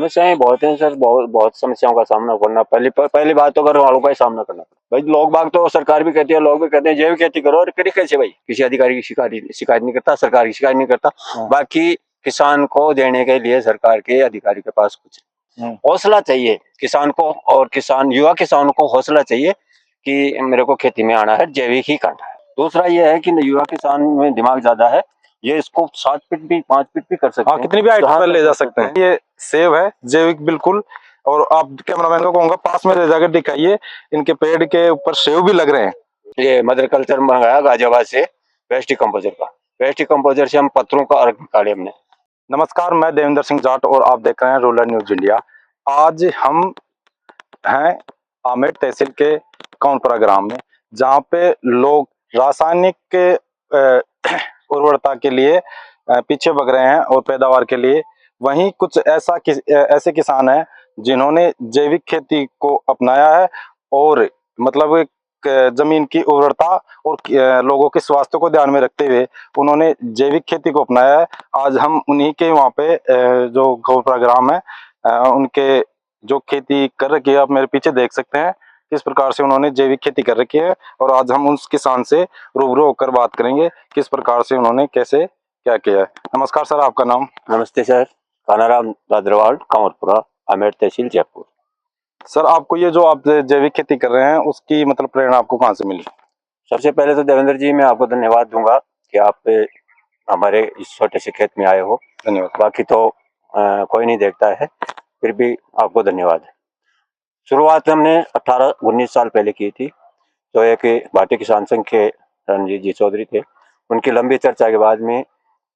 समस्याएं बहुत हैं सर, बहुत बहुत समस्याओं का सामना करना। पहली बात तो घर वालों का ही सामना करना पड़ता है। भाई लोग बाग तो, सरकार भी कहती है, लोग भी कहते हैं जैविक खेती करो, और करी कैसे भाई? किसी अधिकारी की शिकायत नहीं करता, सरकार की शिकायत नहीं करता। बाकी किसान को देने के लिए सरकार के अधिकारी के पास कुछ हौसला चाहिए किसान को, और युवा किसानों को हौसला चाहिए कि मेरे को खेती में आना है, जैविक ही करना है। दूसरा ये है कि युवा किसान में दिमाग ज्यादा है, ये इसको 7 फीट भी 5 फीट भी कर सकते हैं, कितनी भी हाइट पर ले जा सकते हैं। ये सेब है जैविक बिल्कुल, और आप कैमरामैन को कहूंगा पास में ले जाकर दिखाइए, इनके पेड़ के ऊपर सेब भी लग रहे हैं। ये मदर कल्चर मंगाया गाजियाबाद से, वेस्ट कंपोजर का। वेस्ट कंपोजर से हम पत्थरों का अर्क निकाले हमने। नमस्कार, मैं देवेंद्र सिंह जाट और आप देख रहे हैं रूरल न्यूज इंडिया। आज हम हैं आमेर तहसील के कौनपुरा ग्राम में, जहाँ पे लोग रासायनिक के उर्वरता के लिए पीछे भाग रहे हैं और पैदावार के लिए। वहीं कुछ ऐसे किसान हैं जिन्होंने जैविक खेती को अपनाया है, और मतलब जमीन की उर्वरता और लोगों के स्वास्थ्य को ध्यान में रखते हुए उन्होंने जैविक खेती को अपनाया है। आज हम उन्हीं के वहाँ पे जो कौनपुरा ग्राम है उनके जो खेती कर रखी है, आप मेरे पीछे देख सकते हैं किस प्रकार से उन्होंने जैविक खेती कर रखी है। और आज हम उस किसान से रूबरू होकर बात करेंगे किस प्रकार से उन्होंने कैसे क्या किया है। नमस्कार सर, आपका नाम? नमस्ते सर, कानाराम भाद्रवाल, कौनपुरा, आमेर तहसील, जयपुर। सर, आपको ये जो आप जैविक खेती कर रहे हैं उसकी मतलब प्रेरणा आपको कहाँ से मिली? सबसे पहले तो देवेंद्र जी मैं आपको धन्यवाद दूंगा कि आप हमारे इस छोटे से खेत में आए हो। धन्यवाद। बाकी तो कोई नहीं देखता है, फिर भी आपको धन्यवाद। शुरुआत हमने 18-19 साल पहले की थी। तो एक भारतीय किसान संघ के रणजीत जी चौधरी थे, उनकी लंबी चर्चा के बाद में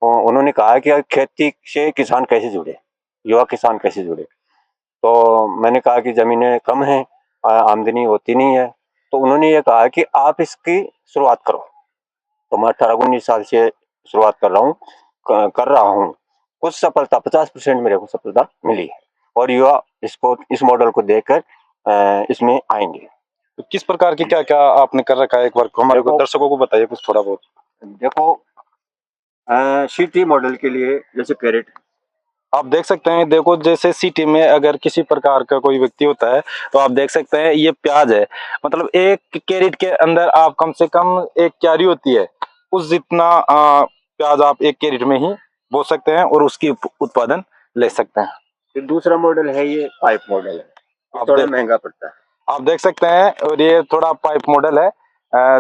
उन्होंने कहा कि खेती से किसान कैसे जुड़े, युवा किसान कैसे जुड़े। तो मैंने कहा कि ज़मीनें कम हैं, आमदनी होती नहीं है, तो उन्होंने ये कहा कि आप इसकी शुरुआत करो। तो मैं 18-19 साल से शुरुआत कर रहा हूँ। कुछ सफलता, 50% मेरे को सफलता मिली है, और युवा इस मॉडल को देखकर इसमें आएंगे। तो किस प्रकार की क्या क्या आपने कर रखा है, एक बार हमारे दर्शकों को बताइए कुछ थोड़ा बहुत। देखो, सिटी मॉडल के लिए जैसे कैरेट आप देख सकते हैं, देखो जैसे सिटी में अगर किसी प्रकार का कोई व्यक्ति होता है तो आप देख सकते हैं ये प्याज है, मतलब एक कैरेट के अंदर आप कम से कम एक क्यारी होती है उस जितना प्याज आप एक कैरेट में ही बो सकते हैं और उसकी उत्पादन ले सकते हैं। फिर दूसरा मॉडल है, ये पाइप मॉडल है, थोड़ा महंगा पड़ता है। आप देख सकते हैं, और ये थोड़ा पाइप मॉडल है।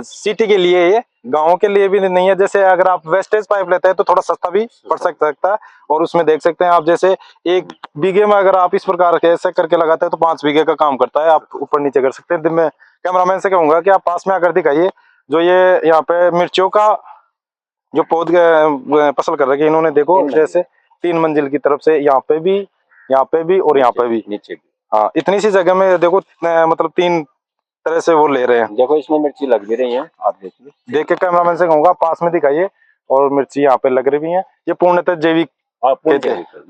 सिटी के लिए, ये गाँव के लिए भी नहीं है। जैसे अगर आप वेस्टेज पाइप लेते हैं तो थोड़ा सस्ता भी पड़ सकता है, और उसमें देख सकते हैं आप जैसे 1 बीघे में अगर आप इस प्रकार के ऐसे करके लगाते हैं तो 5 बीघे का काम करता है। आप ऊपर नीचे कर सकते हैं। दिन में कैमरामैन से कहूंगा कि आप पास में आकर दिखाइए जो ये यहाँ पे मिर्चियों का जो पौधे फसल कर रखे हैं इन्होंने। देखो जैसे 3 मंजिल की तरफ से यहाँ पे भी और यहाँ पे भी, नीचे भी। हाँ, इतनी सी जगह में देखो मतलब 3 तरह से वो ले रहे हैं। देखो इसमें मिर्ची लग भी रही है, आप देखिए। देख के कैमरामैन से कहूंगा पास में दिखाइए, और मिर्ची यहाँ पे लग रही भी है। ये पूर्णतः जैविक है,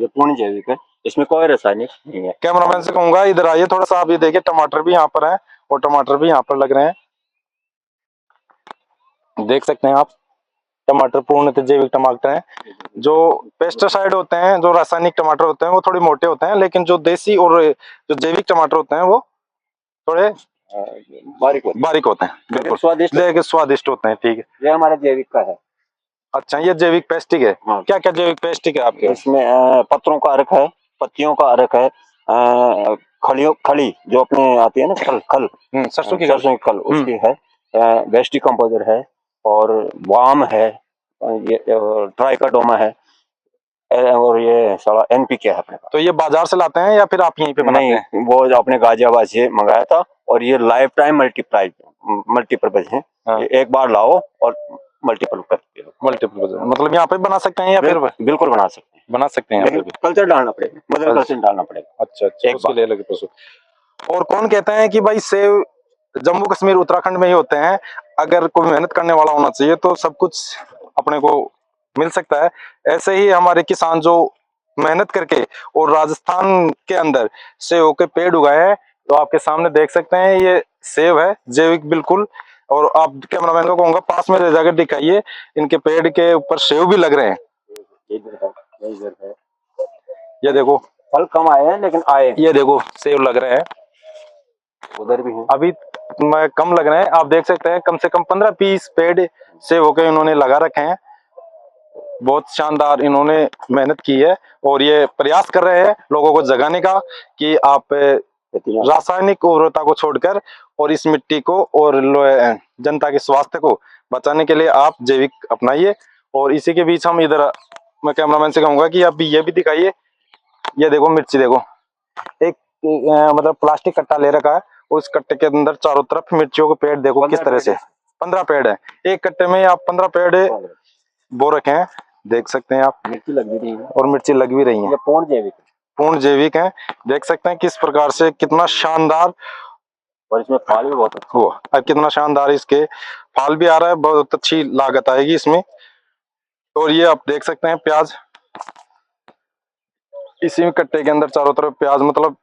ये पूर्ण जैविक है, इसमें कोई रासायनिक नहीं है। कैमरामैन से कहूंगा इधर आइए थोड़ा सा, आप ये देखिए टमाटर भी यहाँ पर है और टमाटर भी यहाँ पर लग रहे हैं। देख सकते हैं आप, टमाटर पूर्णतः जैविक टमाटर हैं। जो पेस्टिसाइड होते हैं, जो रासायनिक टमाटर होते हैं वो थोड़े मोटे होते हैं, लेकिन जो देसी और जो जैविक टमाटर होते हैं वो थोड़े बारीक होते हैं। बिल्कुल स्वादिष्ट होते हैं। ठीक है, ये हमारा जैविक का है। अच्छा, ये जैविक पेस्टिक है। हाँ। क्या क्या जैविक पेस्टिक है आपके? इसमें पत्रों का अर्क है, पत्तियों का अर्क है, खली जो अपने आती है ना, खल सरसों की खल उसकी है, वेस्ट कंपोजर है, और वाम है, ये ट्राइकोडर्मा है, और ये सारा NPK है अपने पास। तो ये बाजार से लाते हैं या फिर आप यहीं पे बनाते हैं? नहीं, वो जो अपने गाजियाबाद से मंगाया था, और ये लाइफ टाइम मल्टीपर्पज है। हाँ। एक बार लाओ और मल्टीपल मतलब यहाँ पे बना सकते हैं या फिर? बिल्कुल बना सकते हैं, कल्चर डालना पड़ेगा, मदर कल्चर डालना पड़ेगा। अच्छा, उसके लिए लगे पशु। और कौन कहता है कि भाई सेब जम्मू कश्मीर उत्तराखंड में ही होते हैं? अगर कोई मेहनत करने वाला होना चाहिए तो सब कुछ अपने को मिल सकता है। ऐसे ही हमारे किसान जो मेहनत करके और राजस्थान के अंदर सेब के पेड़ उगाए हैं, तो आपके सामने देख सकते हैं ये सेब है जैविक बिल्कुल। और आप कैमरामैन को कहूंगा पास में ले जाकर दिखाइए, इनके पेड़ के ऊपर सेब भी लग रहे हैं। ये देखो फल कम आए हैं लेकिन आए हैं। ये देखो सेब लग रहे हैं, उधर भी है। अभी कम लग रहे हैं। आप देख सकते हैं कम से कम 15-20 पेड़ सेब के इन्होंने लगा रखे हैं। बहुत शानदार इन्होंने मेहनत की है और ये प्रयास कर रहे हैं लोगों को जगाने का कि आप रासायनिक उर्वरता को छोड़कर और इस मिट्टी को और जनता के स्वास्थ्य को बचाने के लिए आप जैविक अपनाइए। और इसी के बीच हम इधर, मैं कैमरामैन से कहूंगा कि आप ये भी दिखाइए। ये देखो मिर्ची, देखो एक मतलब प्लास्टिक कट्टा ले रखा है, उस कट्टे के अंदर चारों तरफ मिर्चियों के पेड़ देखो किस तरह से 15 पेड़ है एक कट्टे में। आप 15 पेड़ बो रखे हैं, देख सकते हैं आप। मिर्ची लग भी रही है और मिर्ची लग भी रही है, ये पूर्ण जैविक है। देख सकते हैं किस प्रकार से कितना शानदार, और इसमें फल भी बहुत अच्छा हो और कितना शानदार इसके फल भी आ रहा है। बहुत अच्छी लागत आएगी इसमें। और ये आप देख सकते हैं प्याज, इसी कट्टे के अंदर चारों तरफ प्याज, मतलब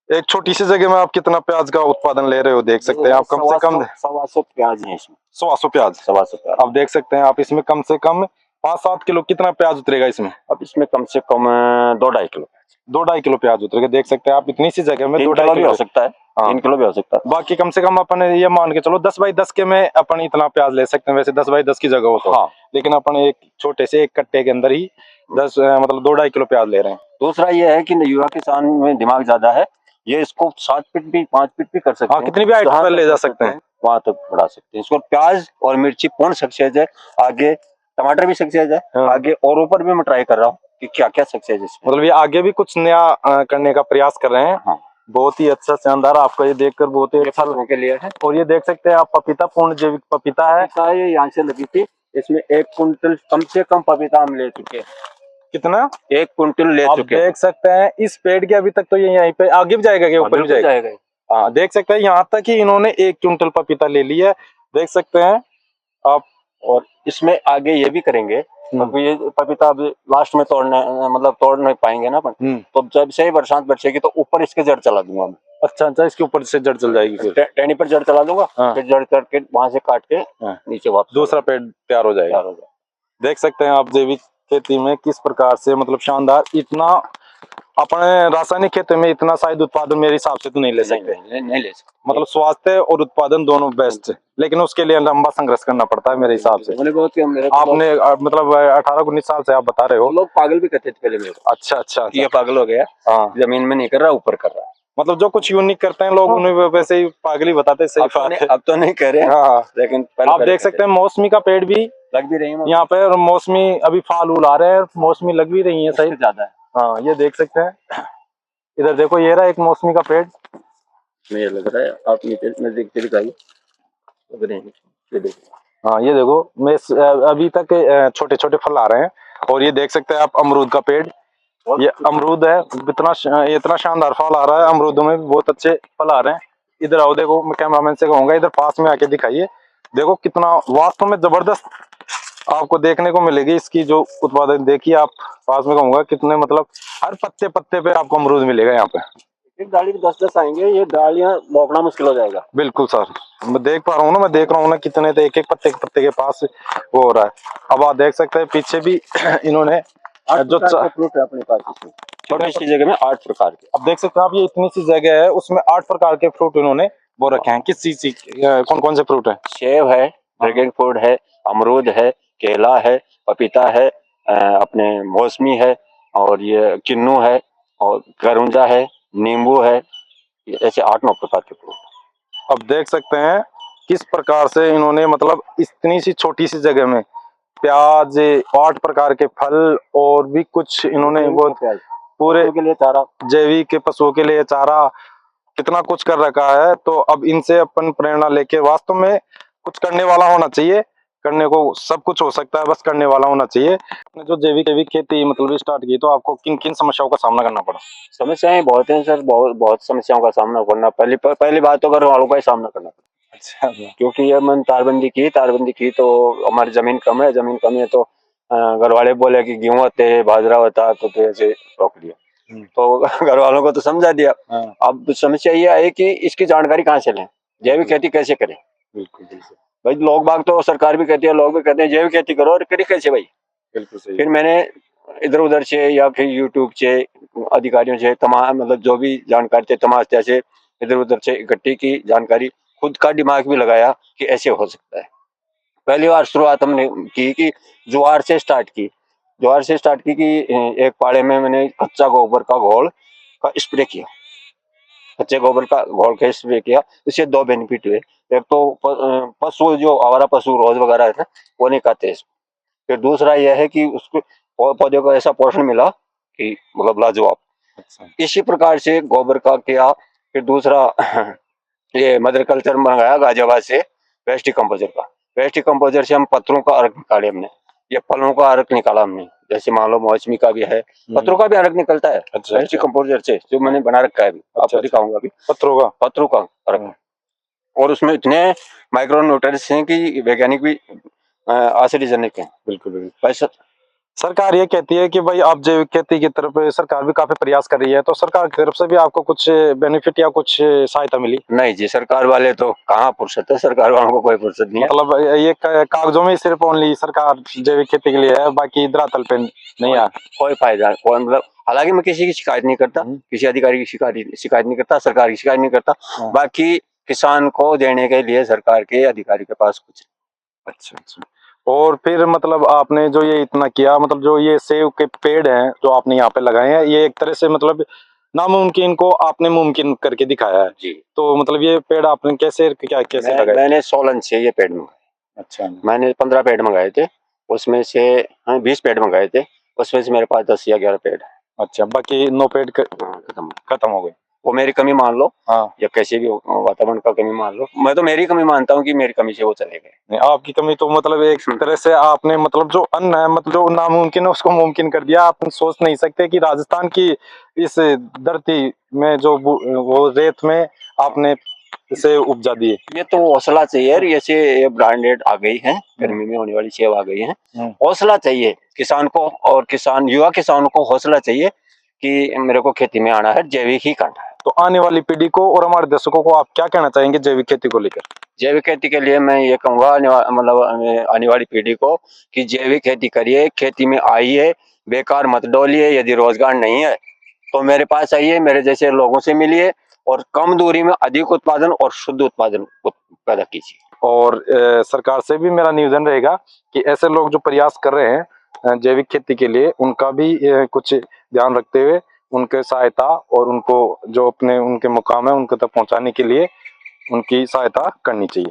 एक छोटी सी जगह में आप कितना प्याज का उत्पादन ले रहे हो, देख सकते हैं आप। कम से कम 100 प्याज है इसमें, 100 प्याज, 100 प्याज। आप देख सकते हैं आप। इसमें कम से कम 5-7 किलो कितना प्याज उतरेगा इसमें? अब इसमें कम से कम 2-2.5 किलो, 2-2.5 किलो प्याज उतरेगा। देख सकते हैं आप इतनी सी जगह में 2-2.5 किलो हो सकता है। हाँ। 3 किलो भी हो सकता है। बाकी कम से कम अपन ये मान के चलो 10 बाई 10 के में अपन इतना प्याज ले सकते हैं। वैसे 10 बाई 10 की जगह हो तो हाँ। लेकिन अपन एक छोटे से एक कट्टे के अंदर ही 10 मतलब 2-2.5 किलो प्याज ले रहे हैं। दूसरा ये है कि युवा किसान में दिमाग ज्यादा है, ये इसको 7 फीट भी 5 फीट भी कर सकते हाँ, हैं। कितनी भी हाइट जहाँ पर तक ले जा कर सकते हैं, वहां तक बढ़ा सकते हैं इसको। प्याज और मिर्ची पूर्ण सक्सेस है। आगे टमाटर भी सक्सेस है। हाँ। आगे और ऊपर भी मैं ट्राई कर रहा हूँ कि क्या क्या सक्सेस है इसमें। मतलब ये आगे भी कुछ नया करने का प्रयास कर रहे हैं। हाँ। बहुत ही अच्छा, शानदार। आपको ये देखकर बहुत ही अच्छा के लिए है। और ये देख सकते हैं आप पपीता, पूर्ण जैविक पपीता है। ये यहाँ से लगी थी, इसमें 1 कुंटल कम से कम पपीता हम ले चुके हैं। कितना? 1 कुंटल ले आप चुके देख सकते हैं इस पेड़ के अभी तक तो ये यहीं पे आगे भी जाएगा, क्या ऊपर भी जाएगा? हाँ, देख सकते हैं यहाँ तक ही इन्होंने 1 क्विंटल पपीता ले लिया है, देख सकते हैं आप। और इसमें आगे ये भी करेंगे, ये पपीता अभी लास्ट में मतलब तोड़ नहीं पाएंगे ना अपन, तो जब से ही बरसात बरसेगी तो ऊपर इसके जड़ चला दूंगा मैं। अच्छा, इसके ऊपर से जड़ चल जाएगी, फिर टहनी पर जड़ चला दूंगा। हाँ। फिर जड़ करके वहां से काट के नीचे वापस दूसरा पेड़ तैयार हो जाएगा। देख सकते हैं आप जैविक खेती में किस प्रकार से, मतलब शानदार। इतना अपने रासायनिक खेती में इतना शायद उत्पादन मेरे हिसाब से तो नहीं ले सकते। नहीं ले सकते। मतलब स्वास्थ्य और उत्पादन दोनों बेस्ट है, लेकिन उसके लिए लंबा संघर्ष करना पड़ता है मेरे हिसाब से। आपने मतलब 18-19 साल से आप बता रहे हो। लोग पागल भी कहते थे पहले मेरे को। अच्छा, ये पागल हो गया। हाँ। जमीन में नहीं कर रहा, ऊपर कर रहा है। मतलब जो कुछ यूनिक करते हैं लोग उन्हें वैसे ही पागल ही बताते हैं। सही बात है। अब तो नहीं कह रहे। हाँ। लेकिन आप देख सकते हैं मौसमी का पेड़ भी लग भी रही है यहाँ पे, और मौसमी अभी फल उल आ रहे हैं, मौसमी लग भी रही है। सही ज्यादा है। हाँ, ये देख सकते हैं। इधर देखो, ये रहा एक मौसमी का पेड़। मुझे लग रहा है आप नीचे नजदीक से दिखाइए। हाँ, ये देखो मैं अभी तक छोटे छोटे फल आ रहे हैं। और ये देख सकते हैं आप अमरूद का पेड़, ये अमरूद है। इतना शानदार फल आ रहा है, अमरूदों में भी बहुत अच्छे फल आ रहे हैं। इधर आओ, देखो मैं कैमरामैन से कहूंगा इधर पास में आके दिखाइए। देखो कितना वास्तव में जबरदस्त आपको देखने को मिलेगी इसकी जो उत्पादन। देखिए आप पास में, कहूंगा कितने, मतलब हर पत्ते पत्ते पे आपको अमरूद मिलेगा यहाँ पे। एक डाली 10-10 आएंगे, ये डालियां रोकना मुश्किल हो जाएगा। बिल्कुल सर, मैं देख पा रहा हूँ ना, मैं देख रहा हूँ ना कितने तो एक पत्ते के पास वो हो रहा है। अब आप देख सकते हैं पीछे भी इन्होंने जो फ्रूट है अपने पास, छोटी सी जगह में 8 प्रकार के। अब देख सकते हैं आप, ये इतनी सी जगह है उसमें 8 प्रकार के फ्रूट इन्होंने वो रखे हैं। किस चीज कौन कौन से फ्रूट है? सेब है, ड्रैगन फ्रूट है, अमरूद है, केला है, पपीता है, अपने मौसमी है, और ये किन्नू है, और खरबूजा है, नींबू है। ऐसे 8-9 प्रकार के फ्रूट। अब देख सकते हैं किस प्रकार से इन्होंने, मतलब इतनी सी छोटी सी जगह में प्याज, 8 प्रकार के फल, और भी कुछ इन्होंने वो पूरे के लिए चारा, जैविक के पशुओं के लिए चारा, कितना कुछ कर रखा है। तो अब इनसे अपन प्रेरणा लेके वास्तव में कुछ करने वाला होना चाहिए। करने को सब कुछ हो सकता है, बस करने वाला होना चाहिए। आपने जो जैविक खेती मतलब स्टार्ट की, तो आपको किन किन समस्याओं का सामना करना पड़ा? समस्याएं बहुत हैं सर, बहुत समस्याओं का सामना करना। पहली बात तो घर वालों का ही सामना करना पड़ा। अच्छा, क्योंकि ये मैंने तारबंदी की तो हमारी जमीन कम है तो घर वाले बोले कि गेहूं होते है, बाजरा होता, तो ऐसे रोक लिया। तो घर वालों को तो समझा दिया। अब समस्या ये आई कि इसकी जानकारी कहाँ से लें, जैविक खेती कैसे करें। बिल्कुल भाई, लोग बाग तो, सरकार भी कहती है, लोग भी कहते हैं जैविक खेती करो, और करी कैसे भाई। बिल्कुल सही। फिर मैंने इधर उधर से या फिर यूट्यूब से अधिकारियों से तमाम मतलब जो भी जानकारी थे तमाम जैसे इधर उधर से इकट्ठी की जानकारी, खुद का दिमाग भी लगाया कि ऐसे हो सकता है। पहली बार शुरुआत हमने की कि ज्वार से स्टार्ट की। ज्वार से स्टार्ट की कि एक पाड़े में मैंने कच्चा गोबर का घोल का स्प्रे किया। कच्चे गोबर का घोल का स्प्रे किया। इससे 2 बेनिफिट हुए। एक तो पशु जो आवारा पशु रोज वगैरह है ना, वो नहीं खाते इसको। फिर दूसरा यह है कि उसको पौधे को ऐसा पोषण मिला कि मतलब लाजवाब। अच्छा। इसी प्रकार से गोबर का किया। फिर दूसरा ये मदर कल्चर मंगाया गाजियाबाद से, वेस्ट डिकम्पोजर का। वेस्ट डिकम्पोजर से हम पत्थरों का अर्क निकाले हमने, ये फलों का अर्क निकाला हमने। जैसे मान लो मौसमी का भी है, पत्थरों का भी अर्क निकलता है अच्छा, वेस्ट डिकम्पोजर से, जो मैंने बना रखा है अभी, आपको दिखाऊंगा अभी। पत्थरों का अर्क, और उसमें इतने माइक्रो न्यूट्रिएंट्स हैं कि वैज्ञानिक भी आश्चर्यजनक हैं। बिल्कुल बिल्कुल। सरकार ये कहती है कि भाई आप जैविक खेती की तरफ सरकार भी काफी प्रयास कर रही है, तो सरकार की तरफ से भी आपको कुछ बेनिफिट या कुछ सहायता मिली? नहीं जी, सरकार वाले तो कहाँ फुर्सत है, सरकार वालों को कोई फुर्सत नहीं है। मतलब ये कागजों में सिर्फ ओनली सरकार जैविक खेती के लिए है, बाकी धरातल पे नहीं है कोई फायदा, कोई मतलब, हालांकि मैं किसी की शिकायत नहीं करता, किसी अधिकारी की शिकायत नहीं करता, सरकार की शिकायत नहीं करता। बाकी किसान को देने के लिए सरकार के अधिकारी के पास कुछ। अच्छा अच्छा। और फिर मतलब आपने जो ये इतना किया, मतलब जो ये सेब के पेड़ हैं जो आपने यहाँ पे लगाए हैं, ये एक तरह से मतलब नामुमकिन को आपने मुमकिन करके दिखाया है जी। तो मतलब ये पेड़ आपने कैसे लगाए? मैंने सोलन से ये पेड़ मंगाए। अच्छा। मैंने 15 पेड़ मंगाए थे, उसमें से 20 पेड़ मंगाए थे, उसमें से मेरे पास 10 या 11 पेड़ है। अच्छा, बाकी 9 पेड़ खत्म हो गए। वो मेरी कमी मान लो, हाँ, या कैसे भी वातावरण का कमी मान लो। मैं तो मेरी कमी मानता हूँ कि मेरी कमी से वो चले गए। नहीं, आपकी कमी तो मतलब एक तरह से आपने मतलब जो अन्न है, मतलब जो नामुमकिन है उसको मुमकिन कर दिया। आप सोच नहीं सकते कि राजस्थान की इस धरती में जो वो रेत में आपने इसे उपजा दिए। ये तो हौसला चाहिए। जैसे ये ब्रांडेड आ गई है, गर्मी में होने वाली सेब आ गई है, हौसला चाहिए किसान को, और युवा किसानों को हौसला चाहिए कि मेरे को खेती में आना है, जैविक ही करना है। तो आने वाली पीढ़ी को और हमारे दर्शकों को आप क्या कहना चाहेंगे जैविक खेती को लेकर? जैविक खेती के लिए मैं ये कहूंगा मतलब आने वाली पीढ़ी को कि जैविक खेती करिए, खेती में आइए, बेकार मत डोलिए। यदि रोजगार नहीं है तो मेरे पास आइए, मेरे जैसे लोगों से मिलिए, और कम दूरी में अधिक उत्पादन और शुद्ध उत्पादन पैदा कीजिए। और सरकार से भी मेरा निवेदन रहेगा कि ऐसे लोग जो प्रयास कर रहे हैं जैविक खेती के लिए, उनका भी कुछ ध्यान रखते हुए उनके सहायता और उनको जो अपने उनके मुकाम है उनके तक पहुंचाने के लिए उनकी सहायता करनी चाहिए।